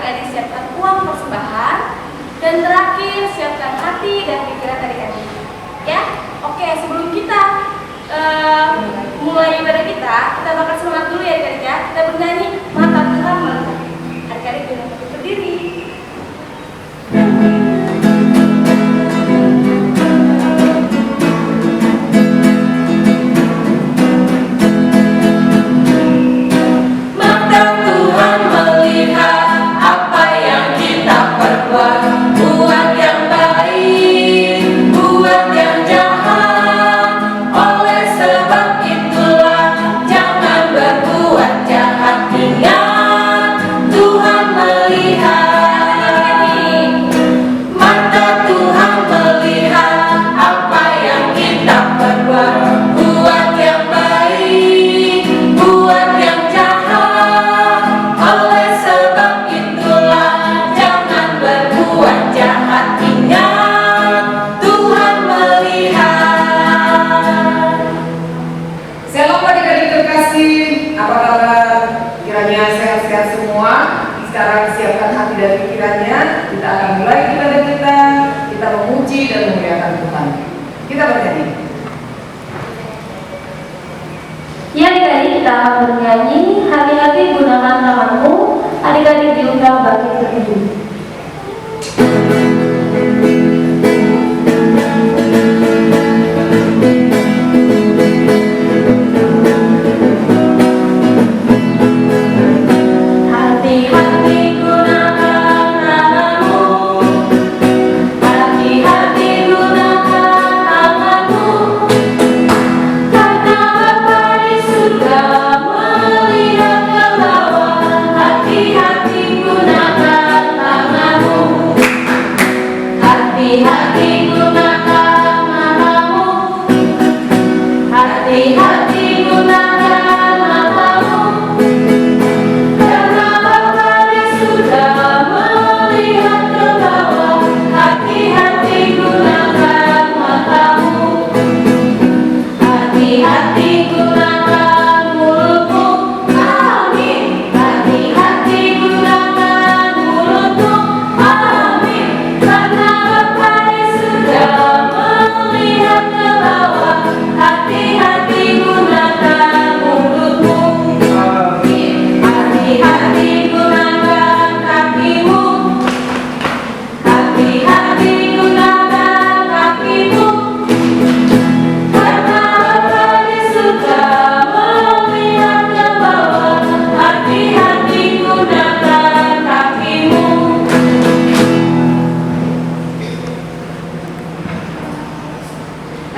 adik-adik siapkan uang persembahan. Dan terakhir, siapkan hati dan pikiran adik-adik. Ya, oke. Sebelum kita mulai ibadah kita bakal semangat dulu ya adik-adik ya. Kita bernyanyi Mata Tuhan Melihat. Adik-adik boleh berdiri. Sekarang siapkan hati dan pikirannya. Kita akan mulai ibadah kita. Kita memuji dan memuliakan Tuhan. Kita bernyanyi. Ya adik-adik, kita akan bernyanyi Hati-hati gunakan tanganmu. Adik-adik diundang bagi berdiri.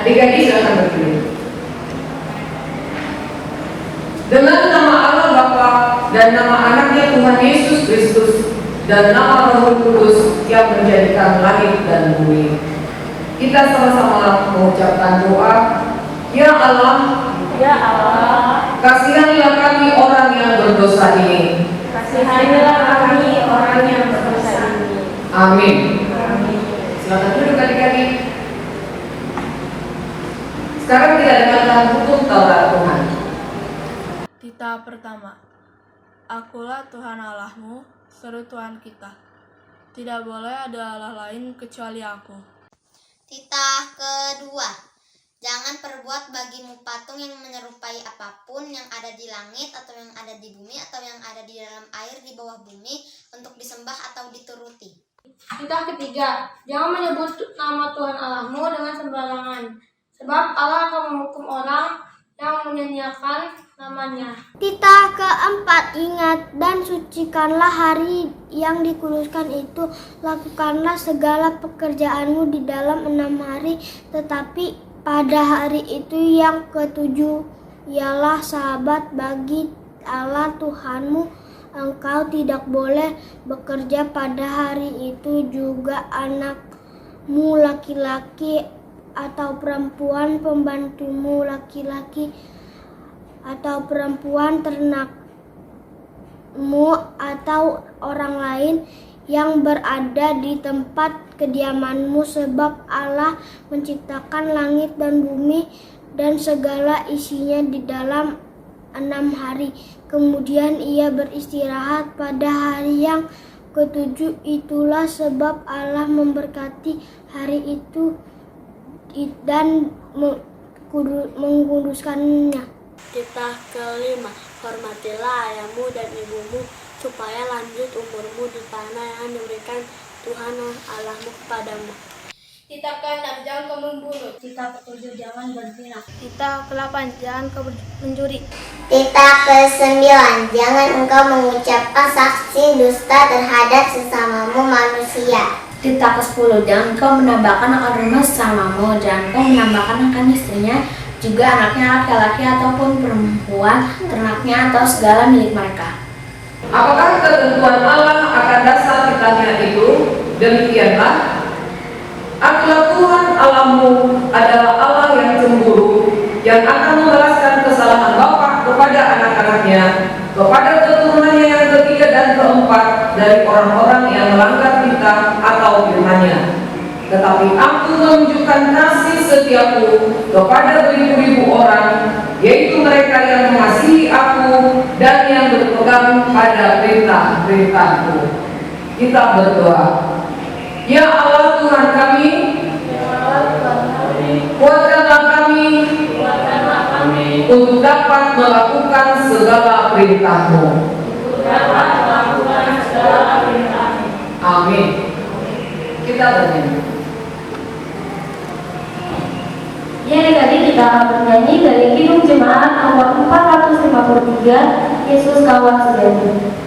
Adik-adik silakan berdiri. Dengan nama Allah Bapa dan nama anaknya Tuhan Yesus Kristus dan nama Roh Kudus yang menjadikan langit dan bumi, kita sama-sama mengucapkan doa. Ya Allah, kasihanlah kami orang yang berdosa ini. Kasihanilah kami orang yang berdosa ini. Amin. Silakan duduk adik-adik. Sekarang kita dengarkan hukum Taurat Tuhan. Titah pertama. Akulah Tuhan Allahmu, seru Tuhan kita. Tidak boleh ada Allah lain kecuali aku. Titah kedua. Jangan perbuat bagimu patung yang menyerupai apapun yang ada di langit atau yang ada di bumi atau yang ada di dalam air di bawah bumi untuk disembah atau dituruti. Titah ketiga. Jangan menyebut nama Tuhan Allahmu dengan sembarangan, sebab Allah akan menghukum orang yang menyanyiakan namanya. Titah keempat, ingat dan sucikanlah hari yang dikuduskan itu. Lakukanlah segala pekerjaanmu di dalam 6 hari, tetapi pada hari itu yang ketujuh ialah sabat bagi Allah Tuhanmu. Engkau tidak boleh bekerja pada hari itu, juga anakmu laki-laki atau perempuan, pembantumu laki-laki atau perempuan, ternakmu atau orang lain yang berada di tempat kediamanmu, sebab Allah menciptakan langit dan bumi dan segala isinya di dalam 6 hari. Kemudian ia beristirahat pada hari yang ketujuh, itulah sebab Allah memberkati hari itu dan mengkuduskannya. Titah kelima, hormatilah ayahmu dan ibumu, supaya lanjut umurmu di tanah yang diberikan Tuhan Allahmu kepadamu. Titah ke-6, jangan kau membunuh. Titah ke-7, jangan berzina. Titah ke-8, jangan kau mencuri. Titah ke-9, jangan engkau mengucapkan saksi dusta terhadap sesamamu manusia. Titah ke-10, jangan kau menambahkan akan rumah sesamamu, jangan kau menambahkan akan istrinya, juga anaknya laki-laki ataupun perempuan, ternaknya atau segala milik mereka. Apakah ketentuan Allah akan dasar titahnya itu? Demikianlah, Akulah Tuhan Allahmu adalah Allah yang cemburu, yang akan membalaskan kesalahan bapa kepada anak-anaknya, kepada keturunannya yang ketiga dan keempat dari orang-orang yang melanggar titah atau firman-Nya. Tetapi Aku menunjukkan kasih setiaku kepada beribu-ribu orang, yaitu mereka yang mengasihi Aku dan yang berpegang pada perintah-perintahku. Kita berdoa. Ya Allah Tuhan kami, kuatkanlah kami untuk dapat melakukan segala perintah-Mu. Amin. Kita bernyanyi. Ya, tadi kita akan bernyanyi dari Kidung Jemaat nomor 453, Yesus Kawan Sejati.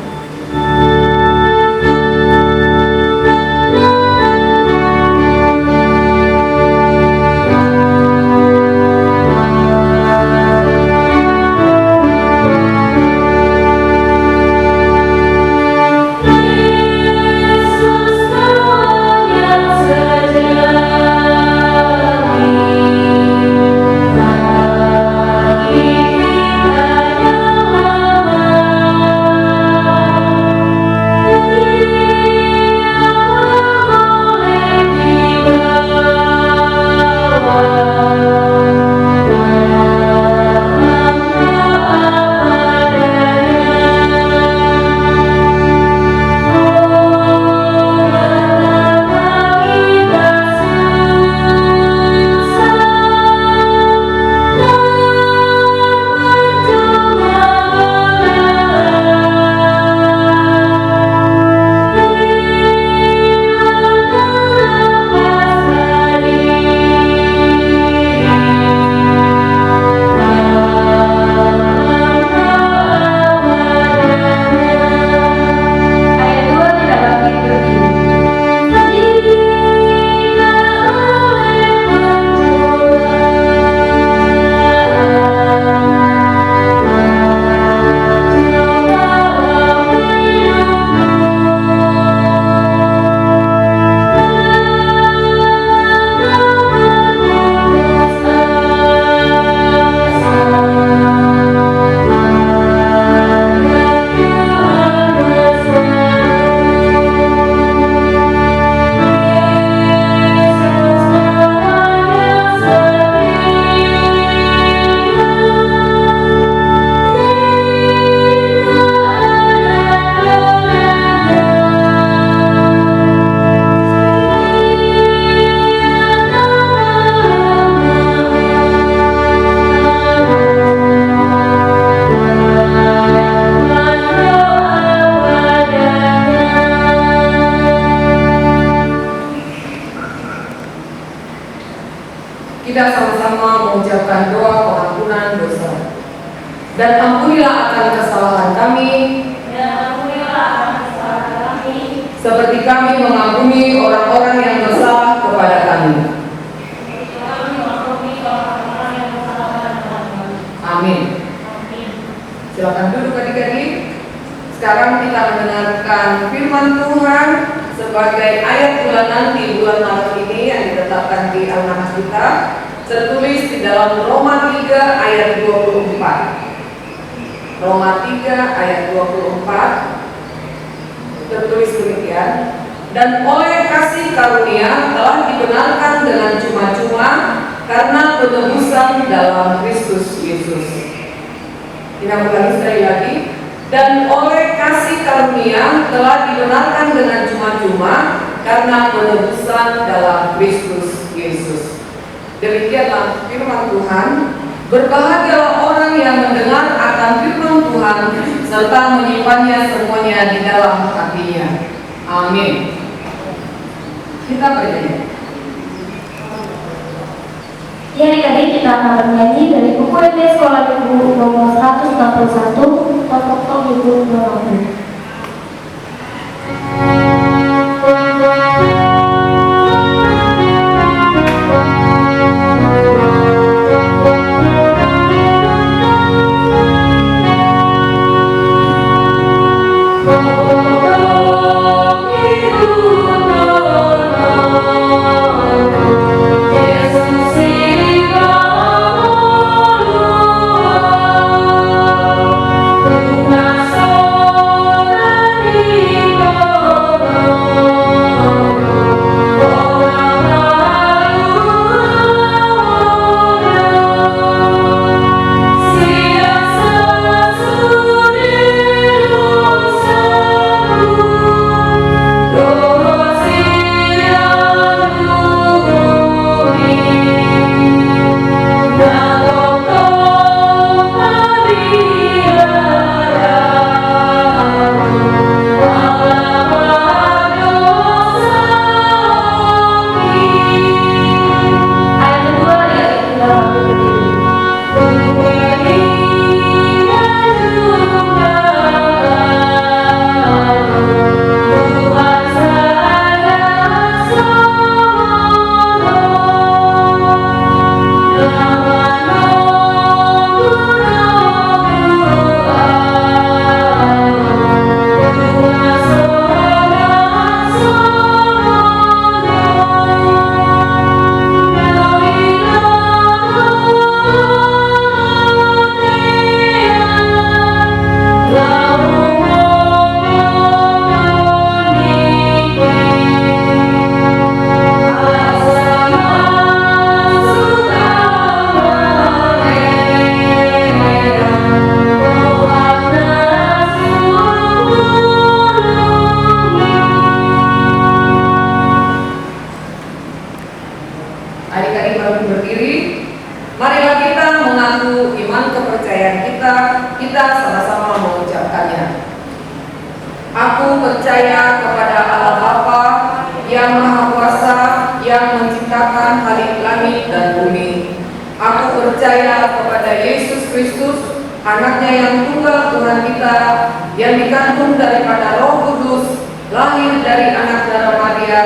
Kita sama-sama mengucapkan doa pengampunan dosa. Dan ampunilah akan kesalahan kami, seperti kami mengampuni orang-orang yang bersalah kepada kami. Amin. Silakan duduk adik-adik. Sekarang kita mendengarkan firman Tuhan sebagai ayat bulan nanti, bulan Maret ini yang ditetapkan di almanak kita, tertulis di dalam Roma 3 ayat 24. Roma 3 ayat 24 tertulis demikian, dan oleh kasih karunia telah dibenarkan dengan cuma-cuma karena penebusan dalam Kristus Yesus. Kita ulangi sekali lagi. dan oleh kasih karunia telah dibenarkan dengan cuma-cuma karena penebusan dalam Kristus Yesus. Demikianlah firman Tuhan. Berbahagialah orang yang mendengar akan firman Tuhan serta menyimpannya semuanya di dalam hatinya. Amin. Kita bernyanyi. Ya, adik-adik, kita akan bernyanyi dari buku SD Sekolah Minggu nomor 161, Tokoh Ibu Nomor. Kita sama-sama mengucapkannya. Aku percaya kepada Allah Bapa yang Maha Kuasa, yang menciptakan langit dan bumi. Aku percaya kepada Yesus Kristus, anaknya yang tunggal Tuhan kita, yang dikandung daripada Roh Kudus, lahir dari anak darah Maria,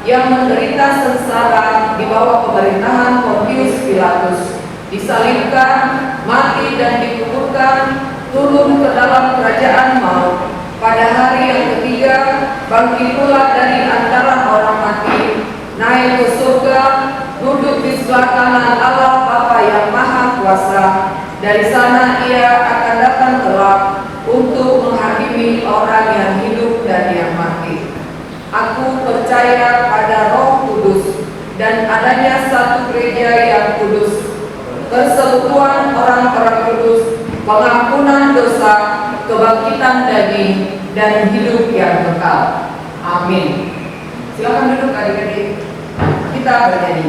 yang menderita sengsara di bawah pemerintahan Pontius Pilatus, disalibkan, mati dan dikuburkan, turun ke dalam kerajaan maut. Pada hari yang ketiga, bangkit pula dari antara orang mati, naik ke surga, duduk di sebelah kanan Allah Bapa yang Maha Kuasa. Dari sana ia akan datang kelak untuk menghakimi orang yang hidup dan yang mati. Aku percaya pada Roh Kudus dan adanya satu gereja yang kudus, persekutuan orang-orang kudus, pengampunan dosa, kebangkitan daging, dan hidup yang kekal. Amin. Silakan duduk adik-adik. Kita bernyanyi.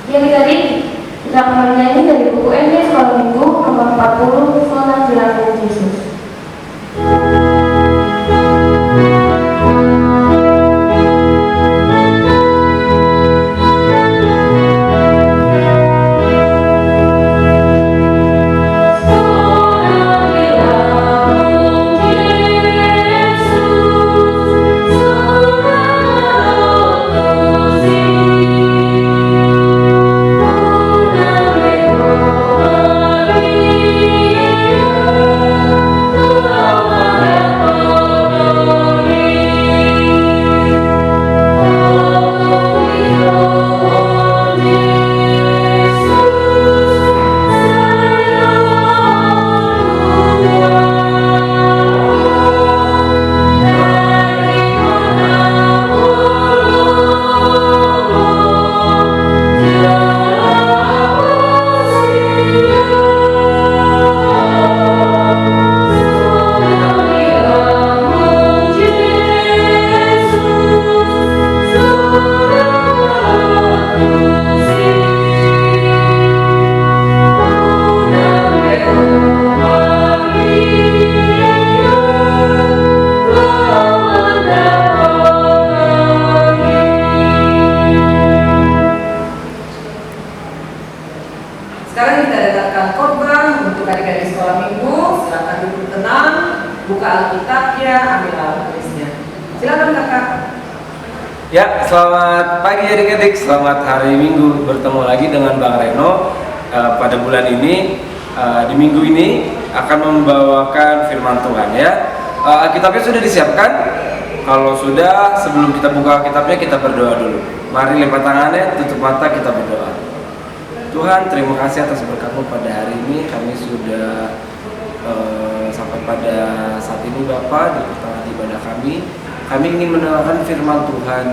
Ya, adik-adik, kita akan bernyanyi dari buku SD Sekolah Minggu nomor 40, Sonat Jelajah Yesus. Yesus Alkitabnya, ambil alat tulisnya. Silakan kakak. Ya, selamat pagi adik-adik, selamat hari Minggu. Bertemu lagi dengan Bang Reno pada bulan ini. Di minggu ini akan membawakan firman Tuhan ya. Alkitabnya sudah disiapkan? Kalau sudah, sebelum kita buka Alkitabnya kita berdoa dulu. Mari lipat tangannya, tutup mata, kita berdoa. Tuhan, terima kasih atas berkat-Mu pada hari ini. Kami sudah sampai pada saat ini Bapa, di pertengahan ibadah kami. Kami ingin mendengarkan firman Tuhan.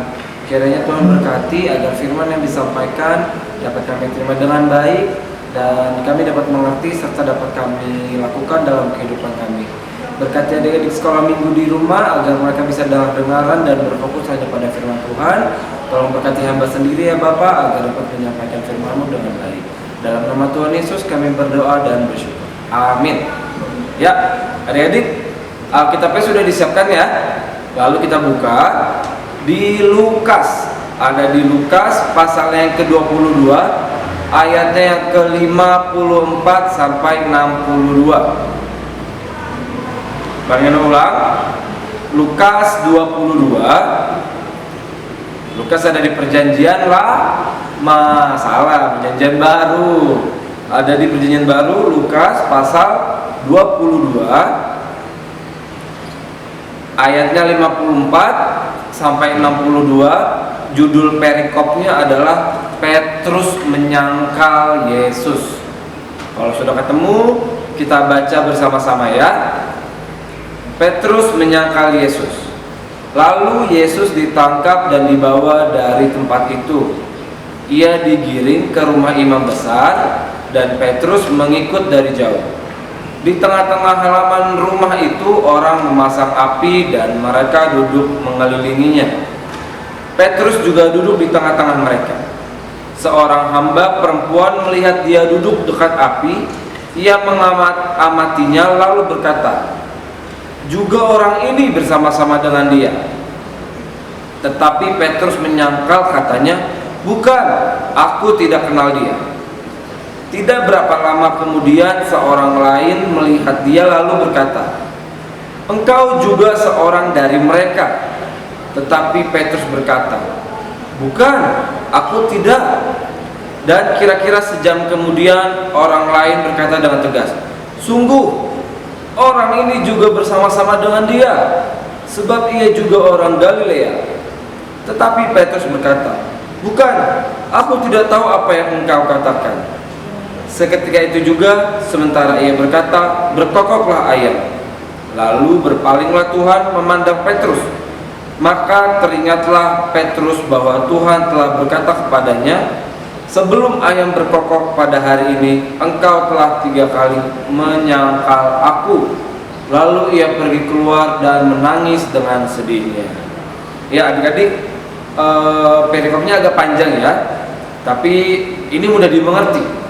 Kiranya Tuhan berkati agar firman yang disampaikan dapat kami terima dengan baik dan kami dapat mengerti serta dapat kami lakukan dalam kehidupan kami. Berkati adik-adik sekolah minggu di rumah agar mereka bisa dengar-dengaran dan berfokus hanya pada firman Tuhan. Tolong berkati hamba sendiri ya Bapak agar dapat menyampaikan firman-Mu dengan baik. Dalam nama Tuhan Yesus kami berdoa dan bersyukur. Amin. Ya, adik-adik, Alkitabnya sudah disiapkan ya. Lalu kita buka di Lukas. Ada di Lukas pasalnya yang ke-22, ayatnya yang ke-54 sampai 62. Barengan ulang. Lukas 22. Lukas ada di perjanjian perjanjian baru. Ada di perjanjian baru Lukas pasal 22 ayatnya 54 sampai 62. Judul perikopnya adalah Petrus menyangkal Yesus. Kalau sudah ketemu, kita baca bersama-sama ya. Petrus menyangkal Yesus. Lalu Yesus ditangkap dan dibawa dari tempat itu. Ia digiring ke rumah imam besar dan Petrus mengikut dari jauh. Di tengah-tengah halaman rumah itu orang memasang api dan mereka duduk mengelilinginya. Petrus juga duduk di tengah-tengah mereka. Seorang hamba perempuan melihat dia duduk dekat api. Ia mengamatinya lalu berkata, "Juga orang ini bersama-sama dengan dia." Tetapi Petrus menyangkal, katanya, "Bukan, aku tidak kenal dia." Tidak berapa lama kemudian seorang lain melihat dia lalu berkata, "Engkau juga seorang dari mereka." Tetapi Petrus berkata, "Bukan, aku tidak." Dan kira-kira sejam kemudian orang lain berkata dengan tegas, "Sungguh, orang ini juga bersama-sama dengan dia, sebab ia juga orang Galilea." Tetapi Petrus berkata, "Bukan, aku tidak tahu apa yang engkau katakan." Seketika itu juga, sementara ia berkata, berkokoklah ayam. Lalu berpalinglah Tuhan memandang Petrus. Maka teringatlah Petrus bahwa Tuhan telah berkata kepadanya, "Sebelum ayam berkokok pada hari ini, engkau telah 3 kali menyangkal aku." Lalu ia pergi keluar dan menangis dengan sedihnya. Ya adik-adik, perikopnya agak panjang ya, tapi ini mudah dimengerti.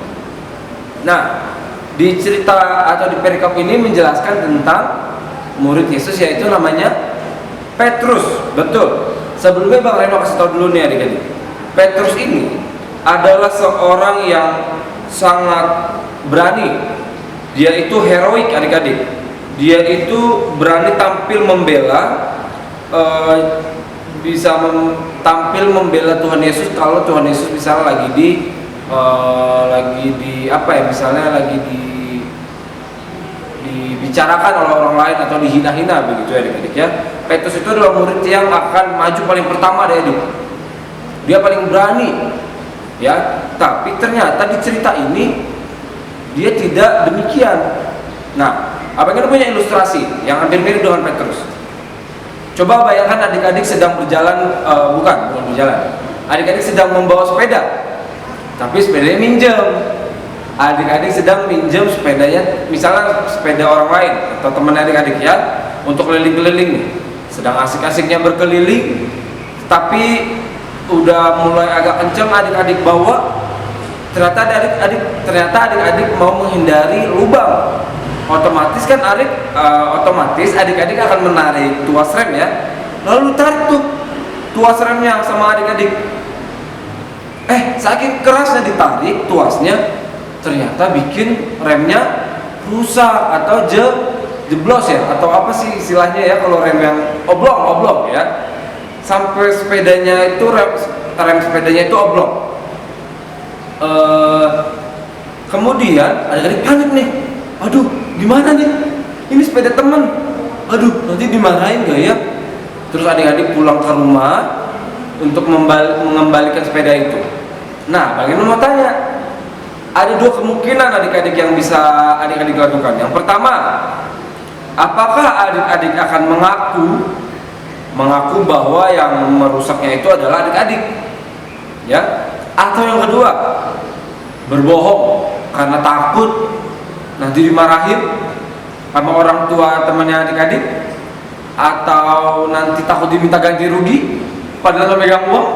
Nah, di cerita atau di perikop ini menjelaskan tentang murid Yesus, yaitu namanya Petrus. Betul. Sebelumnya Bang Reno kasih tahu dulu nih adik-adik. Petrus ini adalah seorang yang sangat berani. Dia itu heroik adik-adik. Dia itu berani tampil membela, bisa tampil membela Tuhan Yesus kalau Tuhan Yesus misalnya lagi misalnya lagi dibicarakan oleh orang lain atau dihina-hina begitu ya adik-adik ya. Petrus itu adalah murid yang akan maju paling pertama deh adik. Dia paling berani ya. Tapi ternyata di cerita ini dia tidak demikian. Nah, abang punya ilustrasi yang hampir mirip dengan Petrus. Coba bayangkan adik-adik sedang berjalan, bukan berjalan. Adik-adik sedang membawa sepeda. Tapi sepedanya minjem. Adik-adik sedang minjem sepedanya, misalnya sepeda orang lain atau teman adik-adik ya, untuk keliling-keliling nih. Sedang asik-asiknya berkeliling, tapi udah mulai agak kenceng adik-adik bawa. Ternyata adik-adik mau menghindari lubang. Otomatis adik-adik akan menarik tuas rem ya. Lalu tarik tuh tuas remnya sama adik-adik. Saking kerasnya ditarik tuasnya, ternyata bikin remnya rusak atau jeblos ya, atau apa sih istilahnya ya kalau rem yang oblong ya, sampai sepedanya itu rem sepedanya itu oblong. Kemudian adik-adik panik nih, aduh gimana nih, ini sepeda temen, aduh nanti dimarahin gak ya. Terus adik-adik pulang ke rumah untuk mengembalikan sepeda itu. Nah, bagaimana mau tanya? Ada dua kemungkinan adik-adik yang bisa adik-adik lakukan. Yang pertama, apakah adik-adik akan mengaku bahwa yang merusaknya itu adalah adik-adik, ya? Atau yang kedua, berbohong karena takut nanti dimarahin sama orang tua temannya adik-adik, atau nanti takut diminta ganti rugi padahal memegang uang,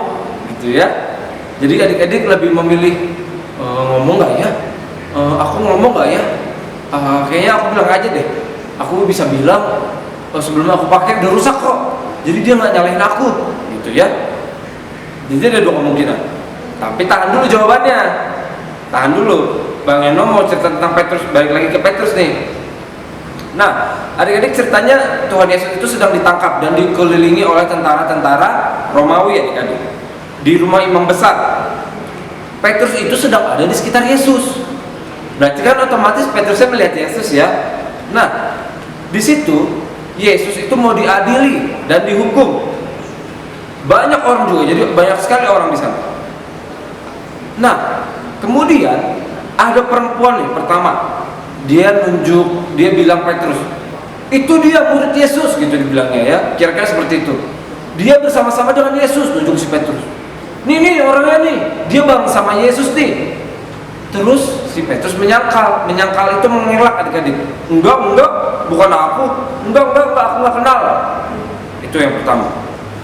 gitu ya. Jadi adik-adik lebih memilih ngomong nggak ya? Aku ngomong nggak ya? Kayaknya aku bilang aja deh. Aku bisa bilang sebelum aku pakai udah rusak kok. Jadi dia nggak nyalahin aku, gitu ya. Jadi ada dua kemungkinan. Tapi tahan dulu jawabannya. Tahan dulu. Bang Eno mau cerita tentang Petrus, balik lagi ke Petrus nih. Nah, adik-adik ceritanya Tuhan Yesus itu sedang ditangkap dan dikelilingi oleh tentara-tentara Romawi, adik-adik, di rumah imam besar. Petrus itu sedang ada di sekitar Yesus. Berarti kan otomatis Petrusnya melihat Yesus ya. Nah, di situ Yesus itu mau diadili dan dihukum. Banyak orang juga, jadi banyak sekali orang di sana. Nah, kemudian ada perempuan nih pertama. Dia bilang Petrus, itu dia murid Yesus, gitu dibilangnya ya. Kira-kira seperti itu. Dia bersama-sama dengan Yesus, nunjuk si Petrus. Nih orangnya nih, dia bareng sama Yesus nih. Terus si Petrus menyangkal itu mengelak adik-adik. Enggak, bukan aku. Enggak, aku nggak kenal. Itu yang pertama.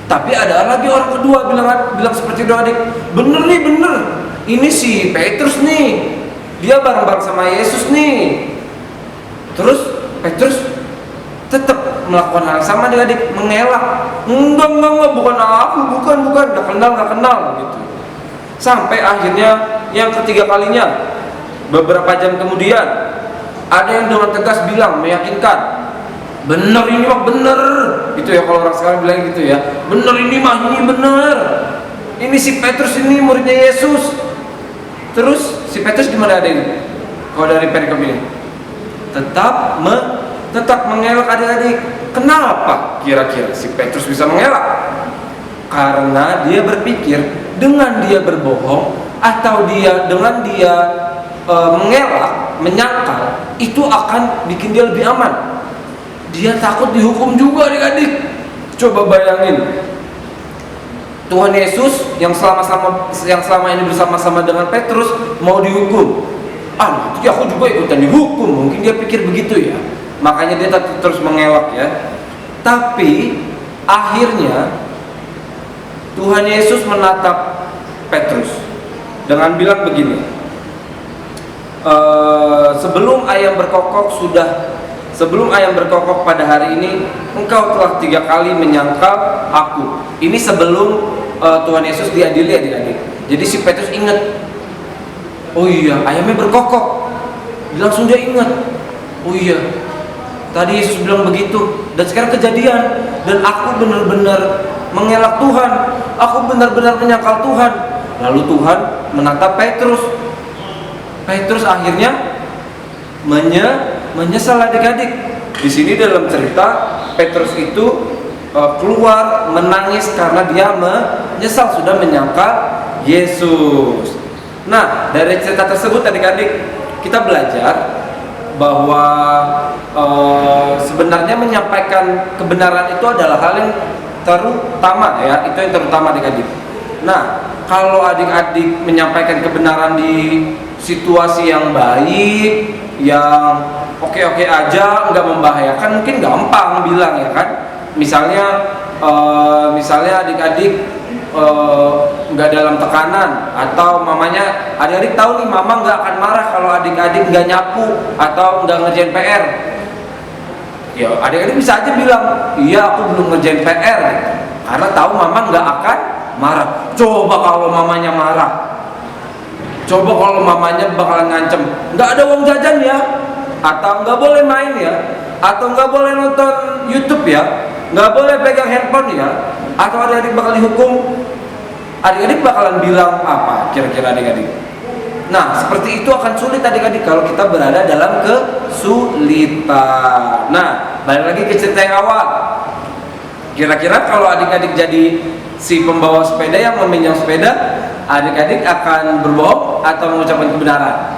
Tapi ada lagi orang kedua bilang seperti itu adik. Bener. Ini si Petrus nih. Dia bareng-bareng sama Yesus nih. Terus Petrus tetap melakukan hal yang sama adik-adik, mengelak. Enggak, bukan aku, bukan, nggak kenal gitu. Sampai akhirnya yang ketiga kalinya, beberapa jam kemudian, ada yang dengan tegas bilang, meyakinkan, bener ini mah bener, gitu ya kalau orang sekarang bilang gitu ya, bener ini bener. Ini si Petrus ini muridnya Yesus. Terus si Petrus gimana adik? Kalau dari perikop ini, tetap mengelak adik-adik. Kenapa kira-kira si Petrus bisa mengelak? Karena dia berpikir dengan dia berbohong atau dengan dia mengelak, menyangkal, itu akan bikin dia lebih aman. Dia takut dihukum juga adik-adik. Coba bayangin, Tuhan Yesus yang selama ini bersama-sama dengan Petrus mau dihukum. Nanti aku juga ikutan dihukum. Mungkin dia pikir begitu ya. Makanya dia terus mengelak ya. Tapi akhirnya Tuhan Yesus menatap Petrus dengan bilang begini, sebelum ayam berkokok pada hari ini, engkau telah 3 kali menyangkal aku. Ini sebelum Tuhan Yesus diadili adik-adik. Jadi si Petrus ingat, oh iya ayamnya berkokok. Langsung dia ingat, oh iya tadi Yesus bilang begitu, dan sekarang kejadian, dan aku benar-benar mengelak Tuhan, aku benar-benar menyangkal Tuhan. Lalu Tuhan menatap Petrus. Petrus akhirnya menyesal adik-adik. Di sini dalam cerita Petrus itu keluar menangis karena dia menyesal sudah menyangkal Yesus. Nah, dari cerita tersebut adik-adik kita belajar bahwa sebenarnya menyampaikan kebenaran itu adalah hal yang terutama ya, itu yang terutama adik-adik. Nah, kalau adik-adik menyampaikan kebenaran di situasi yang baik, yang oke-oke aja, nggak membahayakan, mungkin gampang bilang ya kan. Misalnya adik-adik nggak dalam tekanan, atau mamanya, adik-adik tahu nih mama nggak akan marah kalau adik-adik nggak nyapu atau nggak ngerjain PR. Ya adik-adik bisa aja bilang, iya aku belum ngerjain PR gitu. Karena tahu mama nggak akan marah. Coba kalau mamanya marah, coba kalau mamanya bakalan ngancem, nggak ada uang jajan ya, atau nggak boleh main ya, atau nggak boleh nonton YouTube ya, nggak boleh pegang handphone ya, atau adik-adik bakal dihukum. Adik-adik bakalan bilang apa kira-kira adik-adik? Nah, seperti itu akan sulit adik-adik kalau kita berada dalam kesulitan. Nah, balik lagi ke cerita yang awal. Kira-kira kalau adik-adik jadi si pembawa sepeda yang meminjam sepeda, adik-adik akan berbohong atau mengucapkan kebenaran?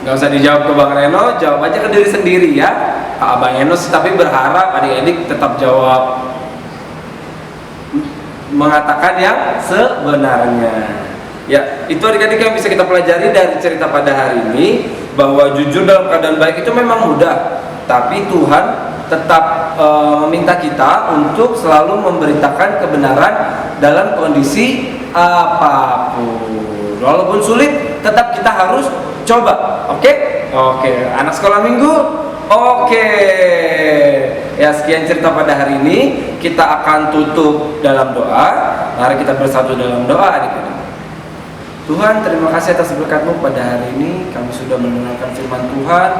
Gak usah dijawab ke Bang Reno, jawab aja ke diri sendiri ya. Abang Eno sih tapi berharap adik-adik tetap jawab, mengatakan yang sebenarnya. Ya, itu adik-adik yang bisa kita pelajari dari cerita pada hari ini, bahwa jujur dalam keadaan baik itu memang mudah, tapi Tuhan tetap meminta kita untuk selalu memberitakan kebenaran dalam kondisi apapun. Walaupun sulit, tetap kita harus coba. Oke? Oke, anak sekolah minggu. Oke. Ya, sekian cerita pada hari ini. Kita akan tutup dalam doa. Mari kita bersatu dalam doa adik-adik. Tuhan, terima kasih atas berkat-Mu pada hari ini. Kami sudah mendengarkan firman Tuhan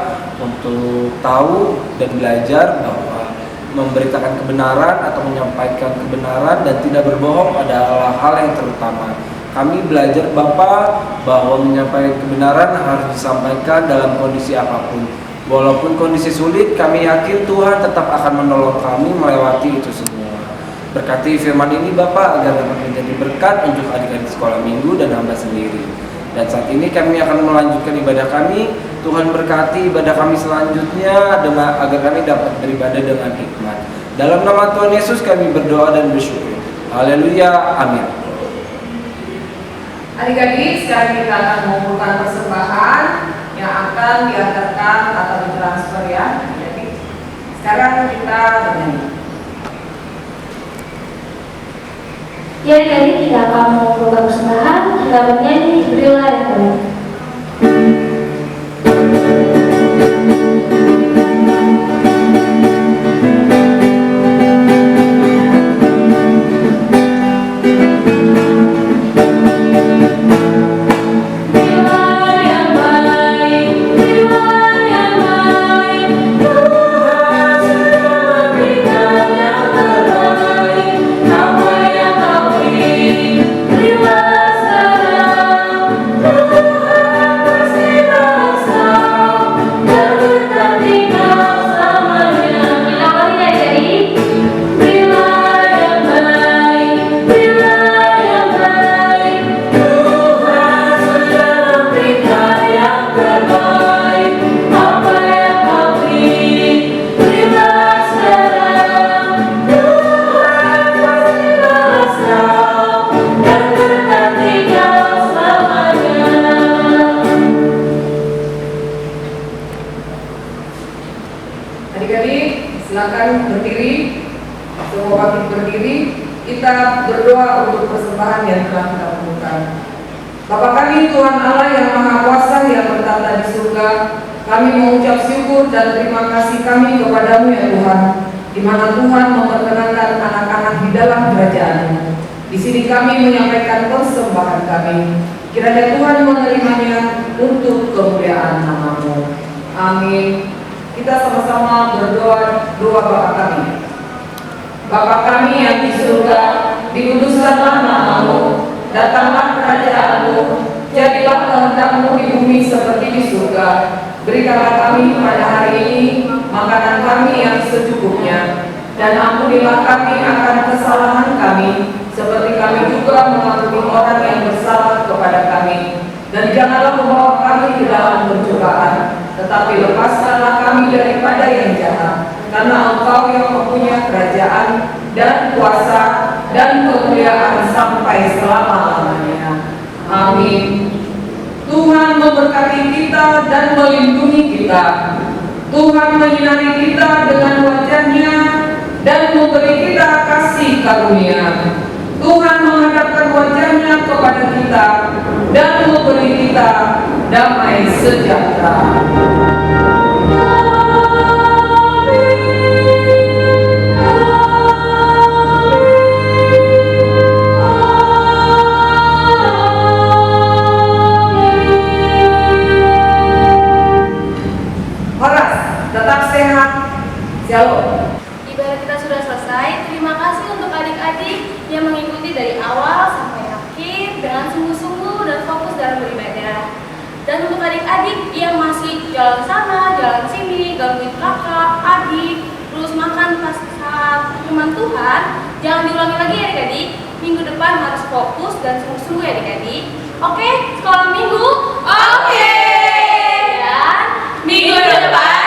untuk tahu dan belajar bahwa memberitakan kebenaran atau menyampaikan kebenaran dan tidak berbohong adalah hal yang terutama. Kami belajar Bapa bahwa menyampaikan kebenaran harus disampaikan dalam kondisi apapun. Walaupun kondisi sulit, kami yakin Tuhan tetap akan menolong kami melewati itu semua. Berkati firman ini Bapak agar dapat menjadi berkat untuk adik-adik sekolah minggu dan hamba sendiri. Dan saat ini kami akan melanjutkan ibadah kami. Tuhan berkati ibadah kami selanjutnya agar kami dapat beribadah dengan hikmat. Dalam nama Tuhan Yesus kami berdoa dan bersyukur. Haleluya, amin. Adik-adik, sekarang kita akan mengumpulkan persembahan yang akan diantarkan atau ditransfer ya. Jadi sekarang kita bernyanyi. Ya, jadi kita akan mengumpulkan persembahan, kita bernyanyi Berilah yang Baik. Adik-adik, silakan berdiri. Semua bangkit berdiri. Kita berdoa untuk persembahan yang telah kita kumpulkan. Bapa kami Tuhan Allah yang Maha Kuasa yang bertata di surga, kami mengucap syukur dan terima kasih kami kepadamu ya Tuhan, di mana Tuhan memperkenankan anak-anak di dalam kerajaan-Mu. Di sini kami menyampaikan persembahan kami. Kiranya Tuhan menerimanya untuk kemuliaan nama-Mu. Amin. Kita sama-sama berdoa doa Bapa kami. Bapa kami yang di surga, dikuduskanlah nama-Mu, datanglah kerajaan-Mu, jadilah kehendak-Mu di bumi seperti di surga. Berikanlah kami pada hari ini makanan kami yang secukupnya, dan ampunilah kami akan kesalahan kami, seperti kami juga mengampuni orang yang bersalah kepada kami. Dan janganlah membawa kami ke dalam pencobaan, tetapi lepaskanlah kami daripada yang jahat, karena Engkau yang mempunyai kerajaan dan kuasa dan kemuliaan sampai selama-lamanya. Amin. Tuhan memberkati kita dan melindungi kita. Tuhan menyinari kita dengan wajah-Nya dan memberi kita kasih karunia. Tuhan menghadapkan wajah-Nya kepada kita dan memberi kita damai sejahtera. Horas, tetap sehat. selesai. Terima kasih untuk adik-adik yang mengikuti dari awal sampai akhir dengan sungguh-sungguh dan fokus dalam beribadah. Dan untuk adik-adik yang masih jalan sana, jalan sini, gangguin kakak, adik, terus makan pas saat firman Tuhan, jangan diulangi lagi ya adik-adik. Minggu depan harus fokus dan sungguh-sungguh ya adik-adik. Oke, sekolah minggu? Oke. Dan minggu depan